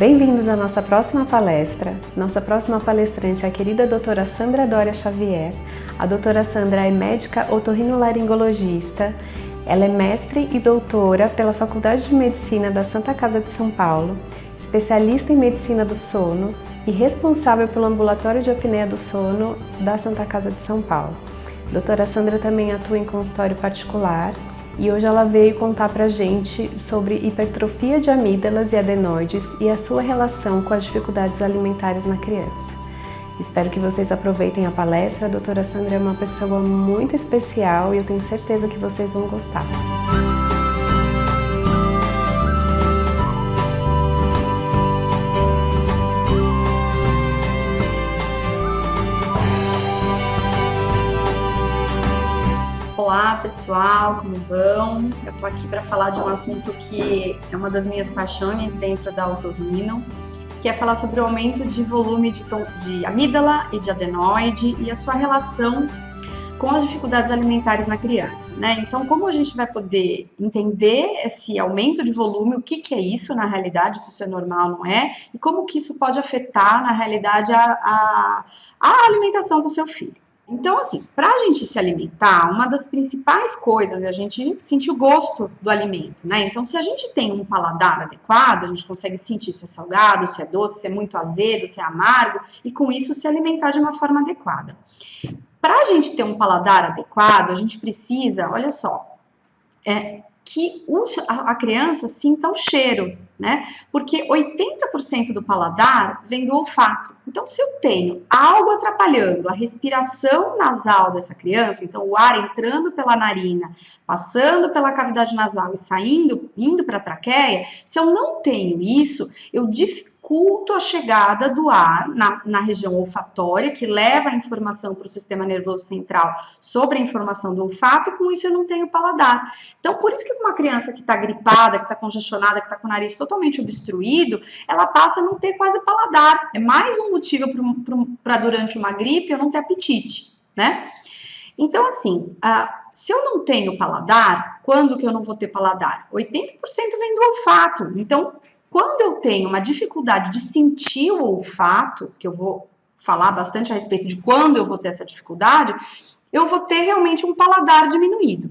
Bem-vindos à nossa próxima palestra. Nossa próxima palestrante é a querida doutora Sandra Dória Xavier. A doutora Sandra é médica otorrinolaringologista. Ela é mestre e doutora pela Faculdade de Medicina da Santa Casa de São Paulo, especialista em medicina do sono e responsável pelo ambulatório de apneia do sono da Santa Casa de São Paulo. A doutora Sandra também atua em consultório particular e hoje ela veio contar pra gente sobre hipertrofia de amígdalas e adenoides e a sua relação com as dificuldades alimentares na criança. Espero que vocês aproveitem a palestra. A doutora Sandra é uma pessoa muito especial e eu tenho certeza que vocês vão gostar. Olá pessoal, como vão? Eu tô aqui para falar de um assunto que é uma das minhas paixões dentro da otorrino, que é falar sobre o aumento de volume de amígdala e de adenoide e a sua relação com as dificuldades alimentares na criança, né? Então, como a gente vai poder entender esse aumento de volume, o que é isso na realidade, se isso é normal ou não é, e como que isso pode afetar na realidade a alimentação do seu filho. Então, assim, para a gente se alimentar, uma das principais coisas é a gente sentir o gosto do alimento, né? Então, se a gente tem um paladar adequado, a gente consegue sentir se é salgado, se é doce, se é muito azedo, se é amargo, e com isso se alimentar de uma forma adequada. Para a gente ter um paladar adequado, a gente precisa, olha só, que a criança sinta o cheiro, né? Porque 80% do paladar vem do olfato. Então, se eu tenho algo atrapalhando a respiração nasal dessa criança, então o ar entrando pela narina, passando pela cavidade nasal e saindo, indo para a traqueia, se eu não tenho isso, eu dificulto a chegada do ar na região olfatória, que leva a informação para o sistema nervoso central sobre a informação do olfato, e com isso eu não tenho paladar. Então, por isso que uma criança que está gripada, que está congestionada, que está com o nariz totalmente obstruído, ela passa a não ter quase paladar. É mais um motivo para durante uma gripe eu não ter apetite, né? Então, assim, se eu não tenho paladar, quando que eu não vou ter paladar? 80% vem do olfato. Então, quando eu tenho uma dificuldade de sentir o olfato, que eu vou falar bastante a respeito de quando eu vou ter essa dificuldade, eu vou ter realmente um paladar diminuído.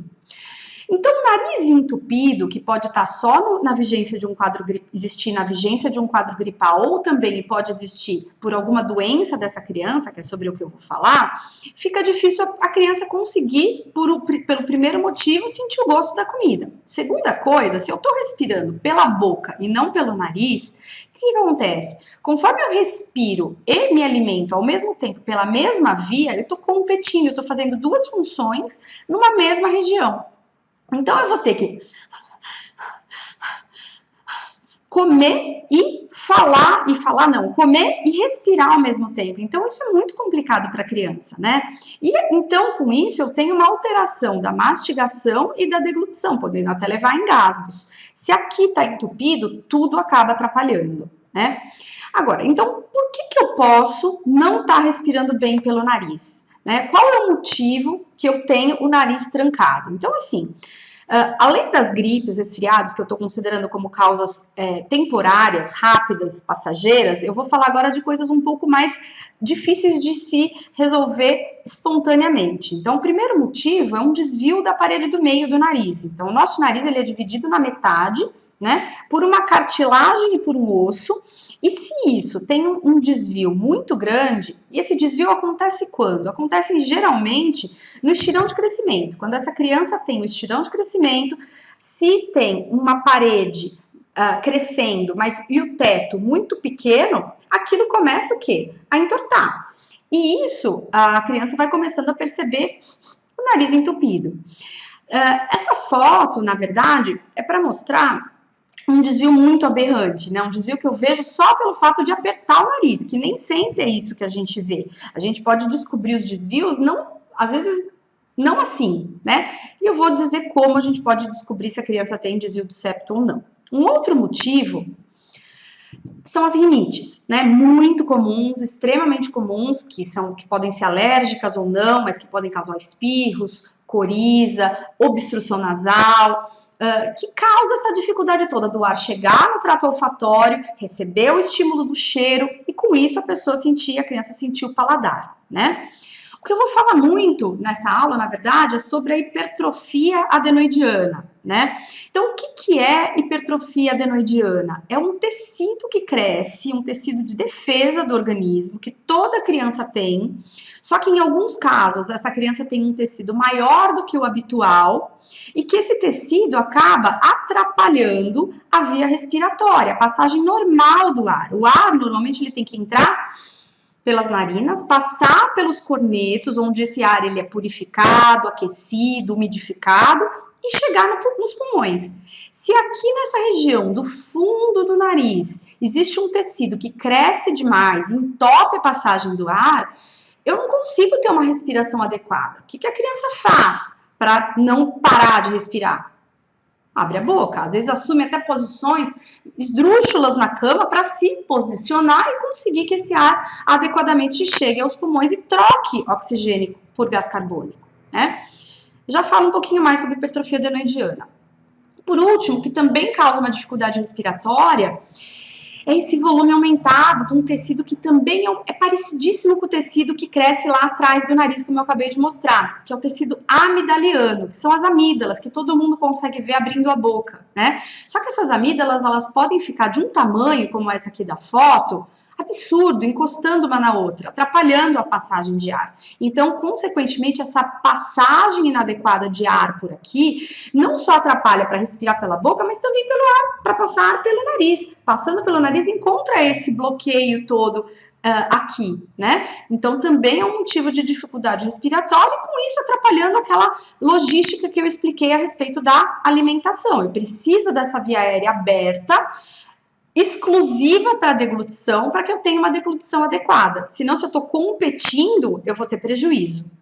Então, o nariz entupido, que pode estar só na vigência de um quadro existir na vigência de um quadro gripal, ou também pode existir por alguma doença dessa criança, que é sobre o que eu vou falar, fica difícil a criança conseguir, pelo primeiro motivo, sentir o gosto da comida. Segunda coisa, se eu estou respirando pela boca e não pelo nariz, o que acontece? Conforme eu respiro e me alimento ao mesmo tempo pela mesma via, eu estou competindo, eu estou fazendo duas funções numa mesma região. Então, eu vou ter que comer e comer e respirar ao mesmo tempo. Então, isso é muito complicado para a criança, né? E, então, com isso, eu tenho uma alteração da mastigação e da deglutição, podendo até levar a engasgos. Se aqui está entupido, tudo acaba atrapalhando, né? Agora, então, por que eu posso não estar respirando bem pelo nariz? Né? Qual é o motivo que eu tenho o nariz trancado? Então, assim, além das gripes, resfriados, que eu estou considerando como causas temporárias, rápidas, passageiras, eu vou falar agora de coisas um pouco mais difíceis de se resolver espontaneamente. Então, o primeiro motivo é um desvio da parede do meio do nariz. Então, o nosso nariz ele é dividido na metade, né, por uma cartilagem e por um osso, e se isso tem um desvio muito grande, e esse desvio acontece quando? Acontece geralmente no estirão de crescimento. Quando essa criança tem um estirão de crescimento, se tem uma parede crescendo, e o teto muito pequeno, aquilo começa o quê? A entortar. E isso, a criança vai começando a perceber o nariz entupido. Essa foto, na verdade, é para mostrar um desvio muito aberrante, né? Um desvio que eu vejo só pelo fato de apertar o nariz, que nem sempre é isso que a gente vê. A gente pode descobrir os desvios, às vezes não assim, né? E eu vou dizer como a gente pode descobrir se a criança tem desvio do septo ou não. Um outro motivo são as rinites, né? Muito comuns, extremamente comuns, que podem ser alérgicas ou não, mas que podem causar espirros, coriza, obstrução nasal, que causa essa dificuldade toda do ar chegar no trato olfatório, receber o estímulo do cheiro e com isso a criança sentir o paladar, né? O que eu vou falar muito nessa aula, na verdade, é sobre a hipertrofia adenoidiana, né? Então, o que é hipertrofia adenoidiana? É um tecido que cresce, um tecido de defesa do organismo, que toda criança tem, só que em alguns casos, essa criança tem um tecido maior do que o habitual e que esse tecido acaba atrapalhando a via respiratória, a passagem normal do ar. O ar, normalmente, ele tem que entrar pelas narinas, passar pelos cornetos, onde esse ar ele é purificado, aquecido, umidificado, e chegar nos pulmões. Se aqui nessa região do fundo do nariz existe um tecido que cresce demais, entope a passagem do ar, eu não consigo ter uma respiração adequada. O que a criança faz para não parar de respirar? Abre a boca, às vezes assume até posições esdrúxulas na cama para se posicionar e conseguir que esse ar adequadamente chegue aos pulmões e troque oxigênio por gás carbônico, né? Já falo um pouquinho mais sobre hipertrofia adenoidiana. Por último, que também causa uma dificuldade respiratória, é esse volume aumentado de um tecido que também é parecidíssimo com o tecido que cresce lá atrás do nariz, como eu acabei de mostrar, que é o tecido amidaliano, que são as amígdalas, que todo mundo consegue ver abrindo a boca, né? Só que essas amígdalas, elas podem ficar de um tamanho, como essa aqui da foto, absurdo, encostando uma na outra, atrapalhando a passagem de ar. Então, consequentemente, essa passagem inadequada de ar por aqui não só atrapalha para respirar pela boca, mas também pelo ar, para passar ar pelo nariz. Passando pelo nariz, encontra esse bloqueio todo aqui, né? Então, também é um motivo de dificuldade respiratória e, com isso, atrapalhando aquela logística que eu expliquei a respeito da alimentação. Eu preciso dessa via aérea aberta, exclusiva para a deglutição, para que eu tenha uma deglutição adequada. Senão, se eu estou competindo, eu vou ter prejuízo.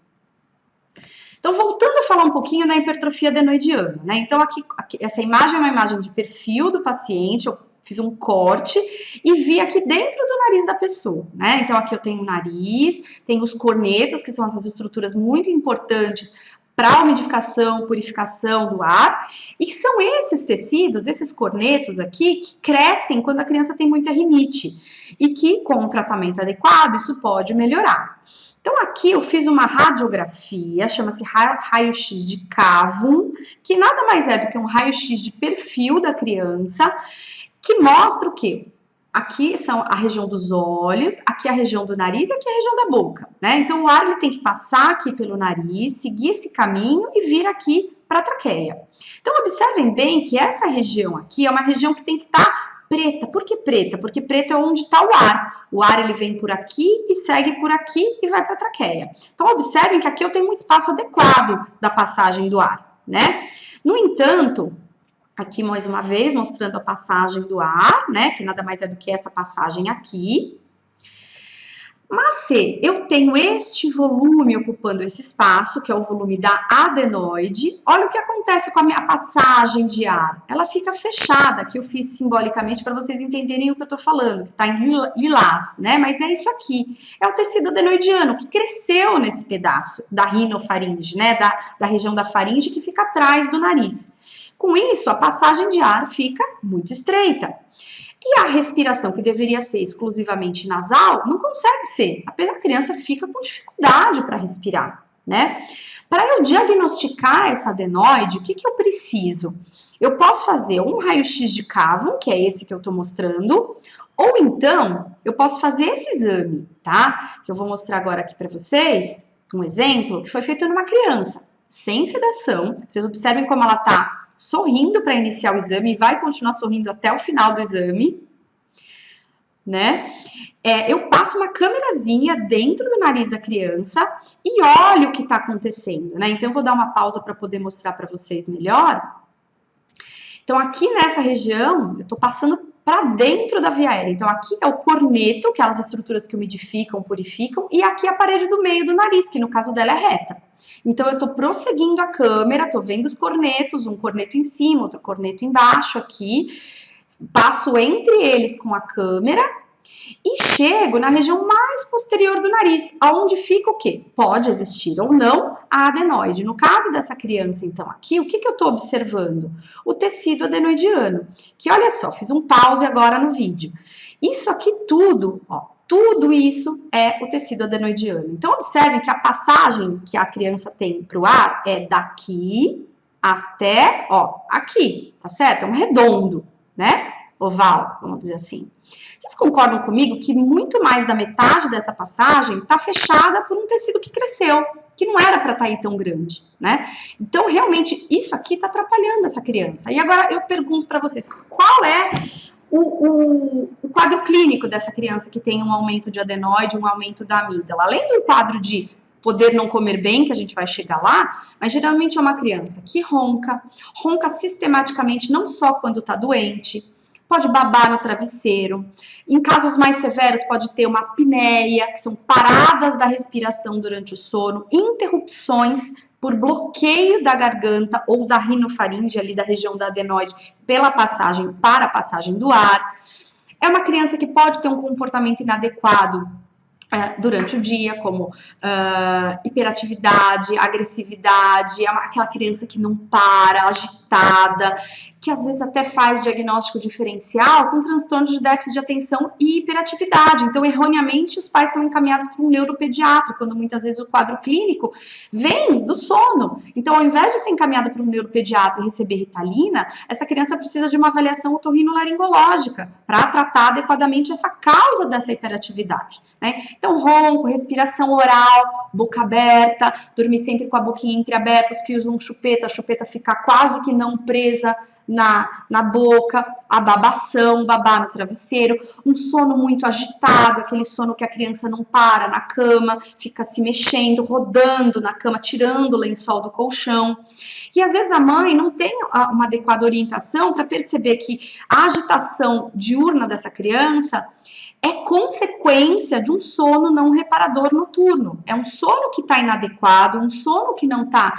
Então, voltando a falar um pouquinho da hipertrofia adenoidiana, né? Então, aqui essa imagem é uma imagem de perfil do paciente, eu fiz um corte e vi aqui dentro do nariz da pessoa, né? Então, aqui eu tenho o nariz, tenho os cornetos, que são essas estruturas muito importantes para a umidificação, purificação do ar, e são esses tecidos, esses cornetos aqui, que crescem quando a criança tem muita rinite, e que com um tratamento adequado isso pode melhorar. Então aqui eu fiz uma radiografia, chama-se raio-x de cavum, que nada mais é do que um raio-x de perfil da criança, que mostra o quê? Aqui são a região dos olhos, aqui a região do nariz e aqui a região da boca, né? Então, o ar ele tem que passar aqui pelo nariz, seguir esse caminho e vir aqui para a traqueia. Então, observem bem que essa região aqui é uma região que tem que estar preta. Por que preta? Porque preto é onde está o ar. O ar ele vem por aqui e segue por aqui e vai para a traqueia. Então, observem que aqui eu tenho um espaço adequado da passagem do ar, né? No entanto, aqui mais uma vez mostrando a passagem do ar, né, que nada mais é do que essa passagem aqui. Mas se eu tenho este volume ocupando esse espaço, que é o volume da adenoide, olha o que acontece com a minha passagem de ar. Ela fica fechada, que eu fiz simbolicamente para vocês entenderem o que eu estou falando, que está em lilás, né, mas é isso aqui. É o tecido adenoidiano, que cresceu nesse pedaço da rinofaringe, né, da região da faringe que fica atrás do nariz. Com isso, a passagem de ar fica muito estreita. E a respiração, que deveria ser exclusivamente nasal, não consegue ser. A criança fica com dificuldade para respirar, né? Para eu diagnosticar essa adenoide, o que eu preciso? Eu posso fazer um raio-x de cavum, que é esse que eu estou mostrando, ou então, eu posso fazer esse exame, tá? Que eu vou mostrar agora aqui para vocês, um exemplo, que foi feito numa criança, sem sedação. Vocês observem como ela está sorrindo para iniciar o exame e vai continuar sorrindo até o final do exame, né? Eu passo uma câmerazinha dentro do nariz da criança e olho o que está acontecendo, né? Então, eu vou dar uma pausa para poder mostrar para vocês melhor. Então, aqui nessa região, eu estou passando para dentro da via aérea. Então, aqui é o corneto, aquelas estruturas que umidificam, purificam, e aqui é a parede do meio do nariz, que no caso dela é reta. Então, eu estou prosseguindo a câmera, estou vendo os cornetos, um corneto em cima, outro corneto embaixo aqui, passo entre eles com a câmera E chego na região mais posterior do nariz, onde fica o quê? Pode existir ou não a adenoide. No caso dessa criança, então, aqui, o que eu estou observando? O tecido adenoidiano, que olha só, fiz um pause agora no vídeo. Isso aqui tudo, ó, tudo isso é o tecido adenoidiano. Então, observem que a passagem que a criança tem para o ar é daqui até, ó, aqui, tá certo? É um redondo, né? Oval, vamos dizer assim. Vocês concordam comigo que muito mais da metade dessa passagem está fechada por um tecido que cresceu, que não era para estar aí tão grande, né? Então, realmente, isso aqui está atrapalhando essa criança. E agora eu pergunto para vocês, qual é o quadro clínico dessa criança que tem um aumento de adenoide, um aumento da amígdala? Além do quadro de poder não comer bem, que a gente vai chegar lá, mas geralmente é uma criança que ronca sistematicamente, não só quando está doente, pode babar no travesseiro. Em casos mais severos, pode ter uma apneia, que são paradas da respiração durante o sono, interrupções por bloqueio da garganta ou da rinofaringe, ali da região da adenoide, pela passagem para a passagem do ar. É uma criança que pode ter um comportamento inadequado durante o dia, como hiperatividade, agressividade, aquela criança que não para, agitada, que às vezes até faz diagnóstico diferencial com transtorno de déficit de atenção e hiperatividade. Então, erroneamente, os pais são encaminhados para um neuropediatra, quando muitas vezes o quadro clínico vem do sono. Então, ao invés de ser encaminhado para um neuropediatra e receber Ritalina, essa criança precisa de uma avaliação otorrinolaringológica para tratar adequadamente essa causa dessa hiperatividade, né? Então, ronco, respiração oral, boca aberta, dormir sempre com a boquinha entreaberta, os que usam chupeta, a chupeta ficar quase que não presa na boca, a babação, babar no travesseiro, um sono muito agitado, aquele sono que a criança não para na cama, fica se mexendo, rodando na cama, tirando o lençol do colchão. E às vezes a mãe não tem uma adequada orientação para perceber que a agitação diurna dessa criança é consequência de um sono não reparador noturno. É um sono que está inadequado, um sono que não está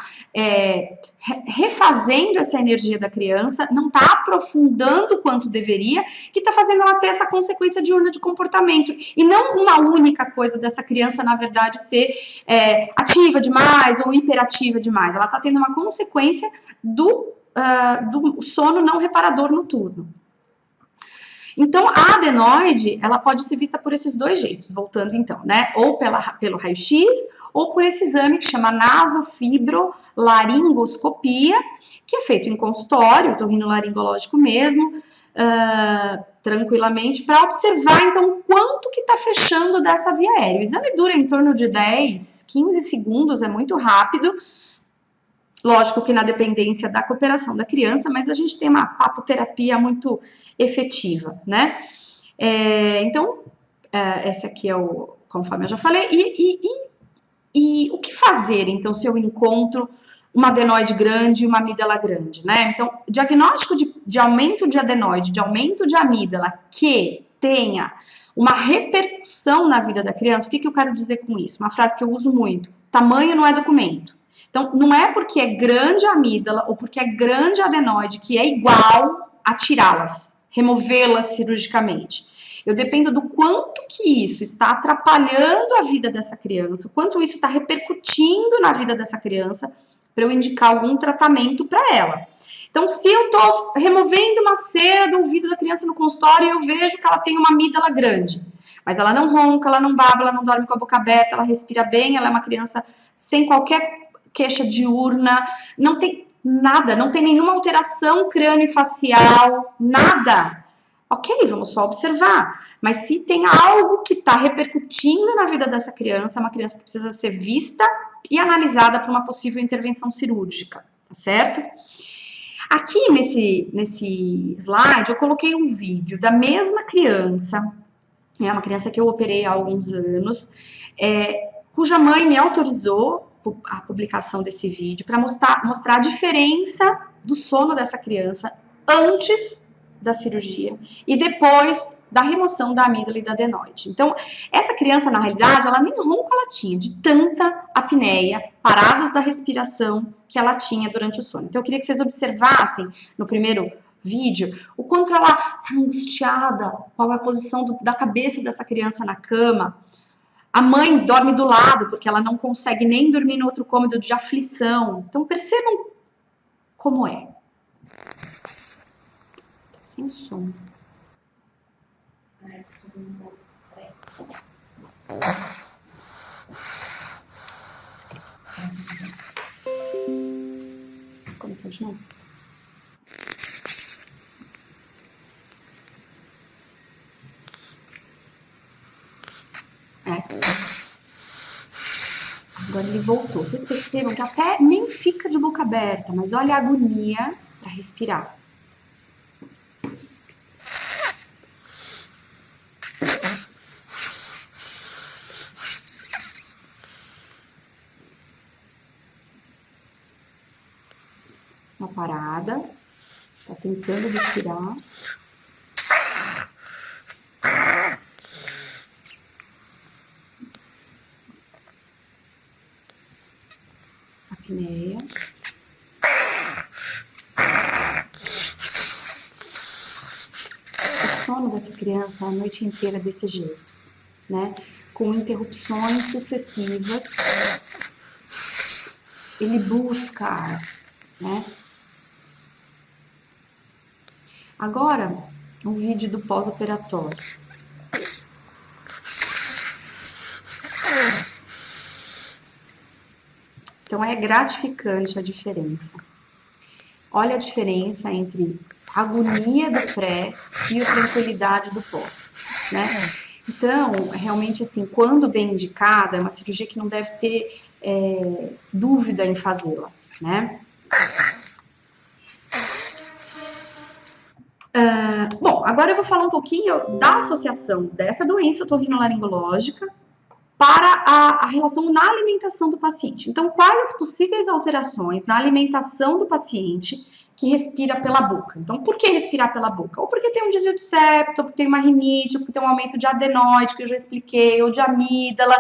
refazendo essa energia da criança, não está aprofundando o quanto deveria, que está fazendo ela ter essa consequência diurna de comportamento. E não uma única coisa dessa criança, na verdade, ser ativa demais ou hiperativa demais. Ela está tendo uma consequência do sono não reparador noturno. Então, a adenoide, ela pode ser vista por esses dois jeitos, voltando então, né? Ou pelo raio-x, ou por esse exame que chama nasofibrolaringoscopia, que é feito em consultório, otorrinolaringológico mesmo, tranquilamente, para observar, então, quanto que está fechando dessa via aérea. O exame dura em torno de 10, 15 segundos, é muito rápido. Lógico que na dependência da cooperação da criança, mas a gente tem uma papoterapia muito efetiva, né? Então, esse aqui é conforme eu já falei. E o que fazer, então, se eu encontro uma adenoide grande e uma amígdala grande, né? Então, diagnóstico de aumento de adenoide, de aumento de amígdala, que tenha uma repercussão na vida da criança. O que eu quero dizer com isso? Uma frase que eu uso muito: tamanho não é documento. Então, não é porque é grande a amígdala ou porque é grande a adenoide que é igual a tirá-las, removê-las cirurgicamente. Eu dependo do quanto que isso está atrapalhando a vida dessa criança, o quanto isso está repercutindo na vida dessa criança, para eu indicar algum tratamento para ela. Então, se eu estou removendo uma cera do ouvido da criança no consultório e eu vejo que ela tem uma amígdala grande, mas ela não ronca, ela não baba, ela não dorme com a boca aberta, ela respira bem, ela é uma criança sem qualquer queixa diurna, não tem nada, não tem nenhuma alteração crâniofacial, nada. Ok, vamos só observar. Mas se tem algo que está repercutindo na vida dessa criança, é uma criança que precisa ser vista e analisada para uma possível intervenção cirúrgica, tá certo? Aqui nesse slide eu coloquei um vídeo da mesma criança, é uma criança que eu operei há alguns anos, cuja mãe me autorizou a publicação desse vídeo para mostrar a diferença do sono dessa criança antes da cirurgia e depois da remoção da amígdala e da adenoide. Então, essa criança, na realidade, ela nem ronco ela tinha, de tanta apneia, paradas da respiração que ela tinha durante o sono. Então, eu queria que vocês observassem no primeiro vídeo, o quanto ela tá angustiada, qual é a posição da cabeça dessa criança na cama. A mãe dorme do lado, porque ela não consegue nem dormir no outro cômodo de aflição. Então, percebam como é. Tá sem som. Começar de novo. Agora ele voltou. Vocês percebam que até nem fica de boca aberta, mas olha a agonia para respirar. Uma parada. Tá tentando respirar. Apneia. O sono dessa criança é a noite inteira desse jeito, né? Com interrupções sucessivas. Ele busca ar, né? Agora, um vídeo do pós-operatório. Então, é gratificante a diferença. Olha a diferença entre a agonia do pré e a tranquilidade do pós, né? Então, realmente, assim, quando bem indicada, é uma cirurgia que não deve ter dúvida em fazê-la, né? Bom, agora eu vou falar um pouquinho da associação dessa doença otorrinolaringológica para a relação na alimentação do paciente. Então, quais as possíveis alterações na alimentação do paciente que respira pela boca? Então, por que respirar pela boca? Ou porque tem um desvio de septo, ou porque tem uma rinite, ou porque tem um aumento de adenoide, que eu já expliquei, ou de amígdala,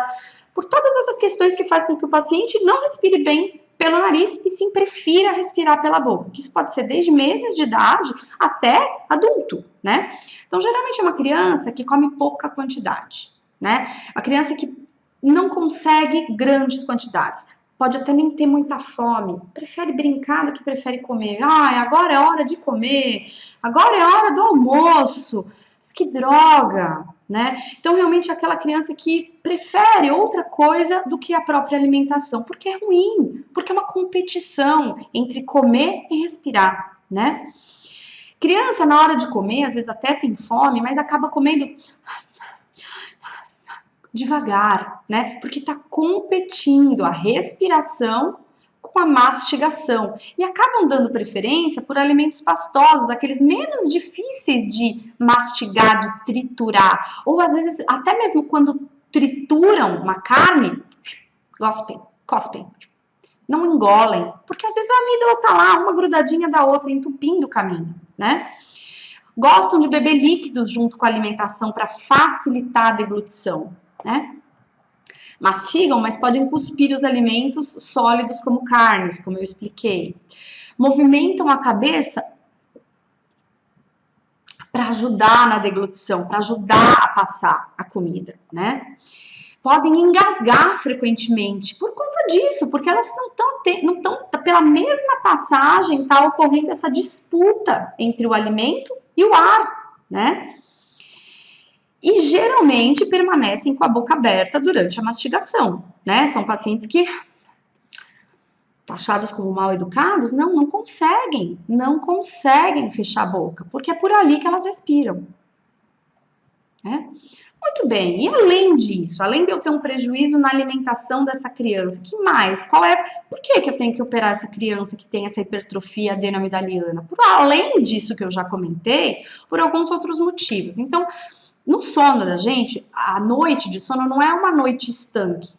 por todas essas questões que faz com que o paciente não respire bem pelo nariz e sim prefira respirar pela boca. Isso pode ser desde meses de idade até adulto, né? Então, geralmente é uma criança que come pouca quantidade, né? Uma criança que não consegue grandes quantidades. Pode até nem ter muita fome. Prefere brincar do que prefere comer. Ah, agora é hora de comer. Agora é hora do almoço. Mas que droga, né? Então, realmente, é aquela criança que prefere outra coisa do que a própria alimentação, porque é ruim, porque é uma competição entre comer e respirar, né? Criança, na hora de comer, às vezes até tem fome, mas acaba comendo devagar, né? Porque tá competindo a respiração com a mastigação e acabam dando preferência por alimentos pastosos, aqueles menos difíceis de mastigar, de triturar, ou às vezes até mesmo quando trituram uma carne, cospem, não engolem, porque às vezes a amígdala tá lá, uma grudadinha da outra, entupindo o caminho, né? Gostam de beber líquidos junto com a alimentação para facilitar a deglutição, né? Mastigam, mas podem cuspir os alimentos sólidos como carnes, como eu expliquei. Movimentam a cabeça para ajudar na deglutição, para ajudar a passar a comida, né? Podem engasgar frequentemente por conta disso, porque elas não estão pela mesma passagem, está ocorrendo essa disputa entre o alimento e o ar, né? E geralmente permanecem com a boca aberta durante a mastigação, né? São pacientes que, taxados como mal educados, não conseguem fechar a boca, porque é por ali que elas respiram, né? Muito bem, e além disso, além de eu ter um prejuízo na alimentação dessa criança, que mais? Por que eu tenho que operar essa criança que tem essa hipertrofia adenomidaliana? Por além disso que eu já comentei, por alguns outros motivos. Então, no sono da gente, a noite de sono não é uma noite estanque.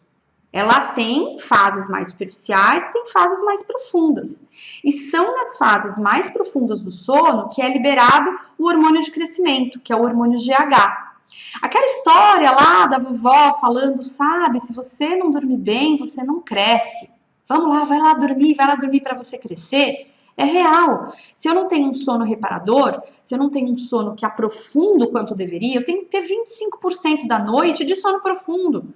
Ela tem fases mais superficiais e tem fases mais profundas. E são nas fases mais profundas do sono que é liberado o hormônio de crescimento, que é o hormônio GH. Aquela história lá da vovó falando, sabe, se você não dormir bem, você não cresce. Vamos lá, vai lá dormir para você crescer. É real. Se eu não tenho um sono reparador, se eu não tenho um sono que aprofunda o quanto deveria, eu tenho que ter 25% da noite de sono profundo.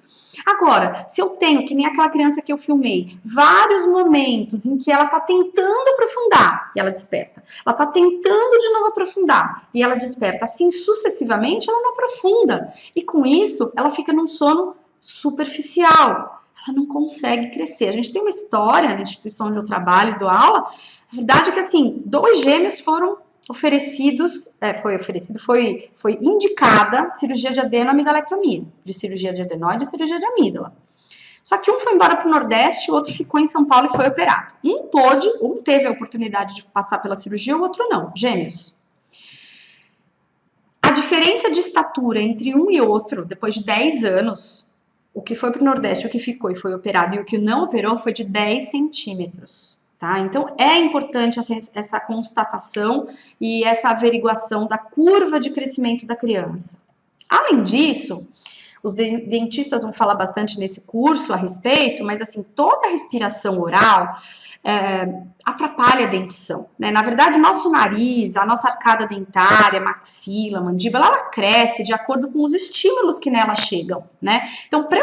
Agora, se eu tenho, que nem aquela criança que eu filmei, vários momentos em que ela tá tentando aprofundar e ela desperta. Ela tá tentando de novo aprofundar e ela desperta. Assim, sucessivamente, ela não aprofunda. E com isso, ela fica num sono superficial. Ela não consegue crescer. A gente tem uma história na instituição onde eu trabalho e dou aula. A verdade é que, assim, 2 gêmeos foram oferecidos, foi indicada cirurgia de adenoamidalectomia, de cirurgia de adenoide e cirurgia de amígdala. Só que um foi embora para o Nordeste, o outro ficou em São Paulo e foi operado. Um teve a oportunidade de passar pela cirurgia, o outro não, gêmeos. A diferença de estatura entre um e outro, depois de 10 anos, o que foi para o Nordeste, o que ficou e foi operado, e o que não operou foi de 10 centímetros. Tá? Então, é importante essa constatação e essa averiguação da curva de crescimento da criança. Além disso, os dentistas vão falar bastante nesse curso a respeito, mas assim, toda a respiração oral atrapalha a dentição, né? Na verdade, o nosso nariz, a nossa arcada dentária, maxila, mandíbula, ela cresce de acordo com os estímulos que nela chegam, né? Então, para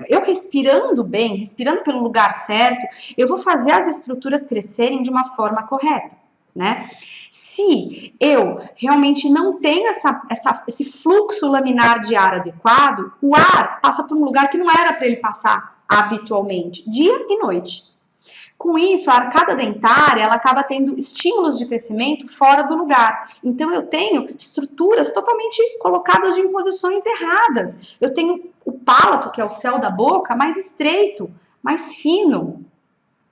eu respirando bem, respirando pelo lugar certo, eu vou fazer as estruturas crescerem de uma forma correta, né? Se eu realmente não tenho esse fluxo laminar de ar adequado, o ar passa por um lugar que não era para ele passar habitualmente, dia e noite. Com isso, a arcada dentária, ela acaba tendo estímulos de crescimento fora do lugar. Então, eu tenho estruturas totalmente colocadas em posições erradas. Eu tenho o palato, que é o céu da boca, mais estreito, mais fino,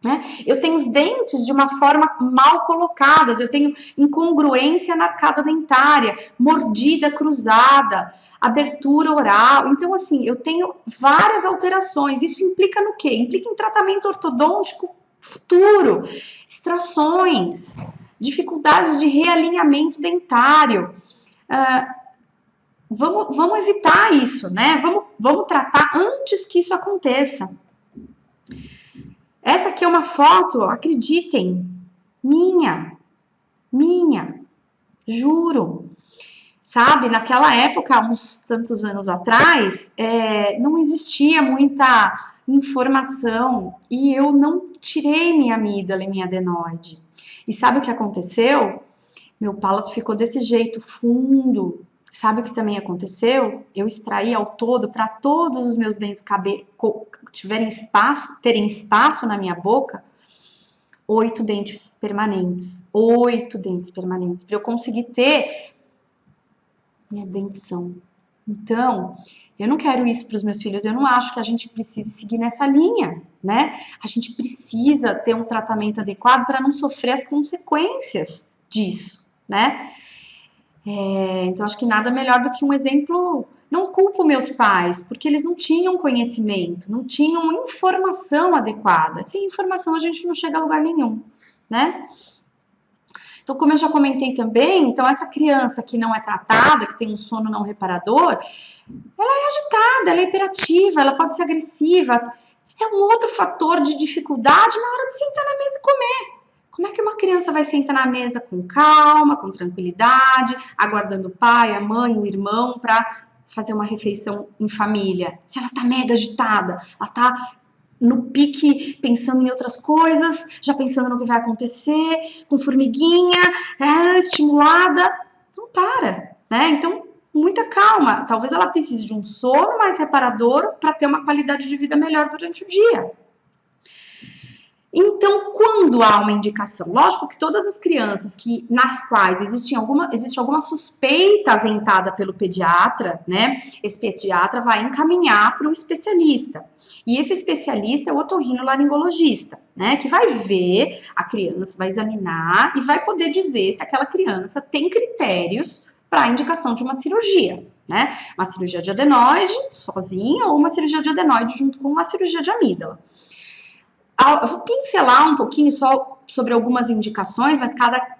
né? Eu tenho os dentes de uma forma mal colocadas, eu tenho incongruência na arcada dentária, mordida cruzada, abertura oral. Então, assim, eu tenho várias alterações. Isso implica no quê? Implica em tratamento ortodôntico futuro, extrações, dificuldades de realinhamento dentário. Vamos evitar isso, né? Vamos tratar antes que isso aconteça. Essa aqui é uma foto, acreditem, minha, juro. Sabe, naquela época, uns tantos anos atrás, não existia muita informação e eu não tirei minha amígdala e minha adenoide. E sabe o que aconteceu? Meu palato ficou desse jeito, fundo. Sabe o que também aconteceu? Eu extraí ao todo, para todos os meus dentes terem espaço na minha boca, 8 dentes permanentes. 8 dentes permanentes, para eu conseguir ter minha dentição. Então, eu não quero isso para os meus filhos, eu não acho que a gente precise seguir nessa linha, né? A gente precisa ter um tratamento adequado para não sofrer as consequências disso, né? Então, acho que nada melhor do que um exemplo. Não culpo meus pais, porque eles não tinham conhecimento, não tinham informação adequada. Sem informação a gente não chega a lugar nenhum, né? Então, como eu já comentei também, então essa criança que não é tratada, que tem um sono não reparador, ela é agitada, ela é hiperativa, ela pode ser agressiva. É um outro fator de dificuldade na hora de sentar na mesa e comer. Como é que uma criança vai sentar na mesa com calma, com tranquilidade, aguardando o pai, a mãe, o irmão para fazer uma refeição em família? Se ela tá mega agitada, ela tá no pique, pensando em outras coisas, já pensando no que vai acontecer, com formiguinha, estimulada, não para, né? Então, muita calma. Talvez ela precise de um sono mais reparador para ter uma qualidade de vida melhor durante o dia. Então, quando há uma indicação, lógico que todas as crianças nas quais existe alguma suspeita aventada pelo pediatra, né? Esse pediatra vai encaminhar para o especialista. E esse especialista é o otorrinolaringologista, né? Que vai ver a criança, vai examinar e vai poder dizer se aquela criança tem critérios para a indicação de uma cirurgia, né? Uma cirurgia de adenoide sozinha ou uma cirurgia de adenoide junto com uma cirurgia de amígdala. Eu vou pincelar um pouquinho só sobre algumas indicações, mas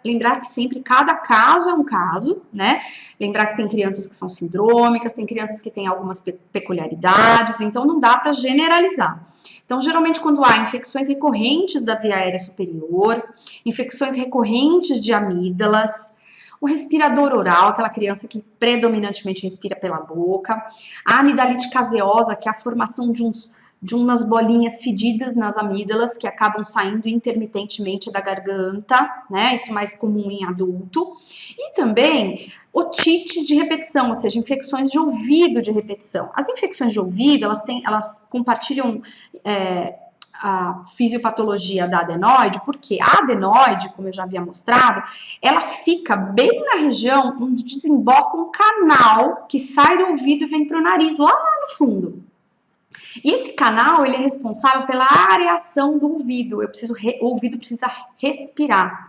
lembrar que sempre cada caso é um caso, né? Lembrar que tem crianças que são sindrômicas, tem crianças que têm algumas peculiaridades, então não dá para generalizar. Então, geralmente, quando há infecções recorrentes da via aérea superior, infecções recorrentes de amígdalas, o respirador oral, aquela criança que predominantemente respira pela boca, a amidalite caseosa, que é a formação de umas bolinhas fedidas nas amígdalas que acabam saindo intermitentemente da garganta, né? Isso é mais comum em adulto. E também otites de repetição, ou seja, infecções de ouvido de repetição. As infecções de ouvido, elas compartilham a fisiopatologia da adenoide, porque a adenoide, como eu já havia mostrado, ela fica bem na região onde desemboca um canal que sai do ouvido e vem para o nariz, lá no fundo. E esse canal, ele é responsável pela areação do ouvido. O ouvido precisa respirar.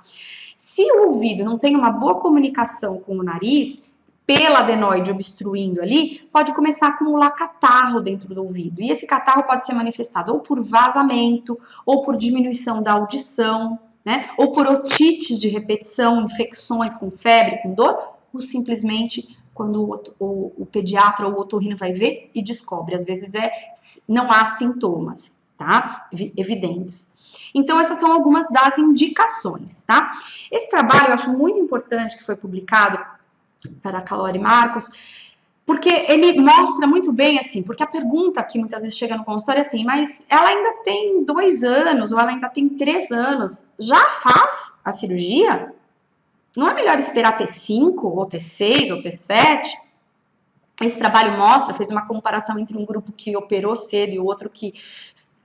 Se o ouvido não tem uma boa comunicação com o nariz, pela adenoide obstruindo ali, pode começar a acumular catarro dentro do ouvido. E esse catarro pode ser manifestado ou por vazamento, ou por diminuição da audição, né? Ou por otites de repetição, infecções com febre, com dor, ou simplesmente quando o pediatra ou o otorrino vai ver e descobre. Às vezes não há sintomas, tá? Evidentes. Então, essas são algumas das indicações, tá? Esse trabalho eu acho muito importante que foi publicado para a Calori Marcos, porque ele mostra muito bem, assim, porque a pergunta que muitas vezes chega no consultório é assim, mas ela ainda tem 2 anos, ou ela ainda tem 3 anos, já faz a cirurgia? Não é melhor esperar ter 5, ou ter 6, ou ter 7? Esse trabalho fez uma comparação entre um grupo que operou cedo e o outro que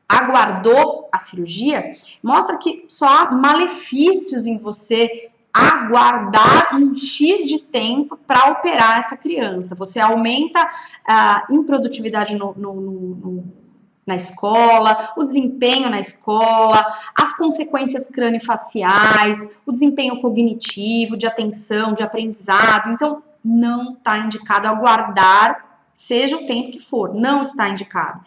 aguardou a cirurgia, mostra que só há malefícios em você aguardar um X de tempo para operar essa criança. Você aumenta a improdutividade na escola, o desempenho na escola, as consequências crâniofaciais, o desempenho cognitivo, de atenção, de aprendizado. Então, não está indicado aguardar, seja o tempo que for, não está indicado.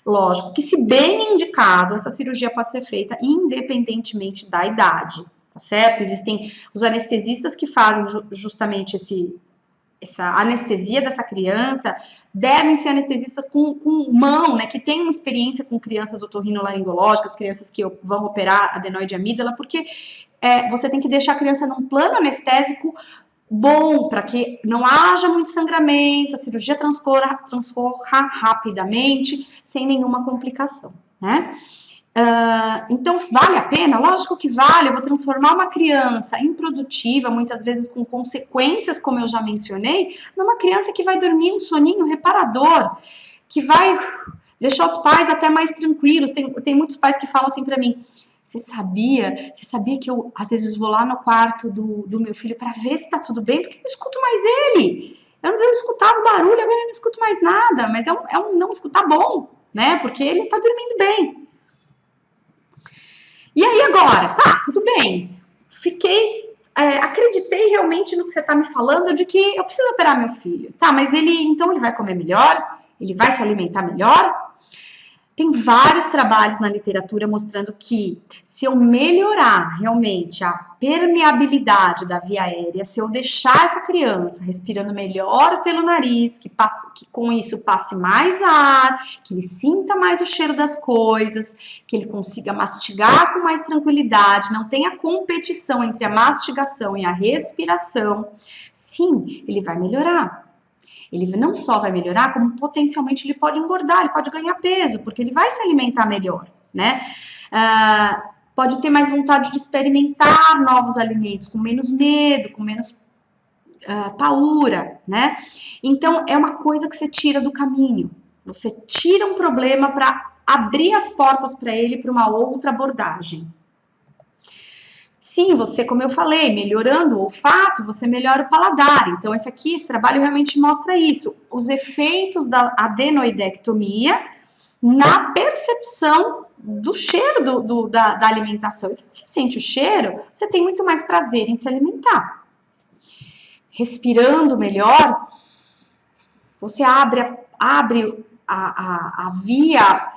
Lógico que, se bem indicado, essa cirurgia pode ser feita independentemente da idade, tá certo? Existem os anestesistas que fazem justamente essa anestesia dessa criança, devem ser anestesistas com mão, né, que têm uma experiência com crianças otorrinolaringológicas, crianças que vão operar adenoide amígdala, porque você tem que deixar a criança num plano anestésico bom, para que não haja muito sangramento, a cirurgia transcorra rapidamente, sem nenhuma complicação, né? Então, vale a pena? Lógico que vale. Eu vou transformar uma criança improdutiva, muitas vezes com consequências, como eu já mencionei, numa criança que vai dormir um soninho reparador, que vai deixar os pais até mais tranquilos. Tem muitos pais que falam assim para mim: Você sabia que eu, às vezes, vou lá no quarto do meu filho para ver se tá tudo bem, porque eu não escuto mais ele. Antes eu escutava barulho, agora eu não escuto mais nada, mas é um não escutar bom, né? Porque ele tá dormindo bem. E aí agora, tá, tudo bem. Acreditei realmente no que você tá me falando de que eu preciso operar meu filho. Tá, mas então ele vai comer melhor? Ele vai se alimentar melhor? Tem vários trabalhos na literatura mostrando que, se eu melhorar realmente a permeabilidade da via aérea, se eu deixar essa criança respirando melhor pelo nariz, que com isso passe mais ar, que ele sinta mais o cheiro das coisas, que ele consiga mastigar com mais tranquilidade, não tenha competição entre a mastigação e a respiração, sim, ele vai melhorar. Ele não só vai melhorar, como potencialmente ele pode engordar, ele pode ganhar peso, porque ele vai se alimentar melhor, né? Pode ter mais vontade de experimentar novos alimentos, com menos medo, com menos paura, né? Então, é uma coisa que você tira do caminho. Você tira um problema para abrir as portas para ele para uma outra abordagem. Sim, você, como eu falei, melhorando o olfato, você melhora o paladar. Então, esse trabalho realmente mostra isso. Os efeitos da adenoidectomia na percepção do cheiro da alimentação. Se você sente o cheiro, você tem muito mais prazer em se alimentar. Respirando melhor, você abre a via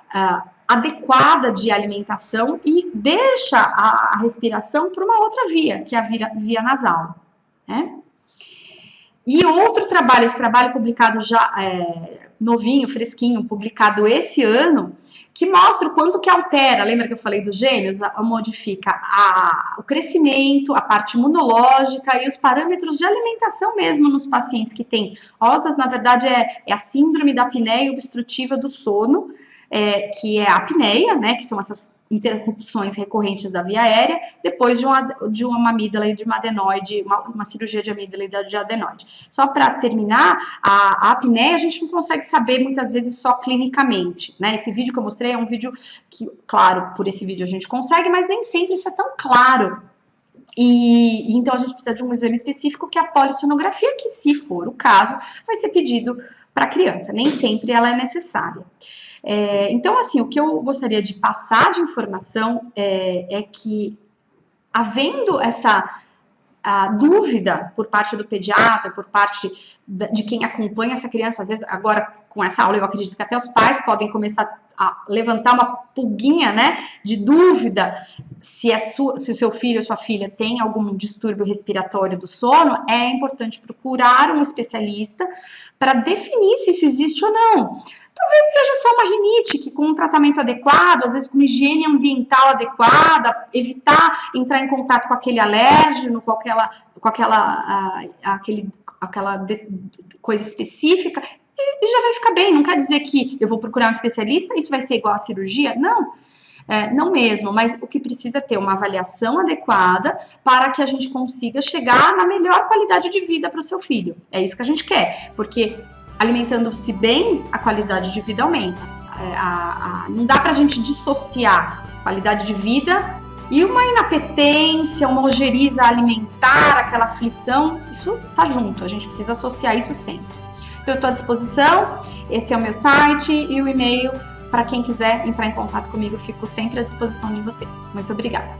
adequada de alimentação e deixa a respiração para uma outra via, que é a via nasal, né? E outro trabalho, esse trabalho publicado já, novinho, fresquinho, publicado esse ano, que mostra o quanto que altera, lembra que eu falei dos gêmeos? Modifica o crescimento, a parte imunológica e os parâmetros de alimentação mesmo nos pacientes que têm OSAS. Na verdade, é a síndrome da apneia obstrutiva do sono, que é a apneia, né, que são essas interrupções recorrentes da via aérea, depois de uma amígdala e de uma adenoide, uma cirurgia de amígdala e de adenoide. Só para terminar, a apneia a gente não consegue saber muitas vezes só clinicamente, né? Esse vídeo que eu mostrei é um vídeo que, claro, por esse vídeo a gente consegue, mas nem sempre isso é tão claro. E então a gente precisa de um exame específico que é a polissonografia, que, se for o caso, vai ser pedido para a criança. Nem sempre ela é necessária. Então, assim, o que eu gostaria de passar de informação é que, havendo essa dúvida por parte do pediatra, por parte de quem acompanha essa criança, às vezes, agora com essa aula, eu acredito que até os pais podem começar a levantar uma pulguinha, né, de dúvida se o seu filho ou sua filha tem algum distúrbio respiratório do sono. É importante procurar um especialista para definir se isso existe ou não. Talvez seja só uma rinite, que com um tratamento adequado, às vezes com uma higiene ambiental adequada, evitar entrar em contato com aquele alérgeno, com aquela coisa específica, e já vai ficar bem. Não quer dizer que eu vou procurar um especialista, isso vai ser igual à cirurgia? Não. Não mesmo, mas o que precisa é ter uma avaliação adequada para que a gente consiga chegar na melhor qualidade de vida para o seu filho. É isso que a gente quer, porque alimentando-se bem, a qualidade de vida aumenta. Não dá pra gente dissociar qualidade de vida e uma inapetência, uma ojeriza alimentar, aquela aflição. Isso tá junto, a gente precisa associar isso sempre. Então eu estou à disposição, esse é o meu site e o e-mail. Para quem quiser entrar em contato comigo, eu fico sempre à disposição de vocês. Muito obrigada.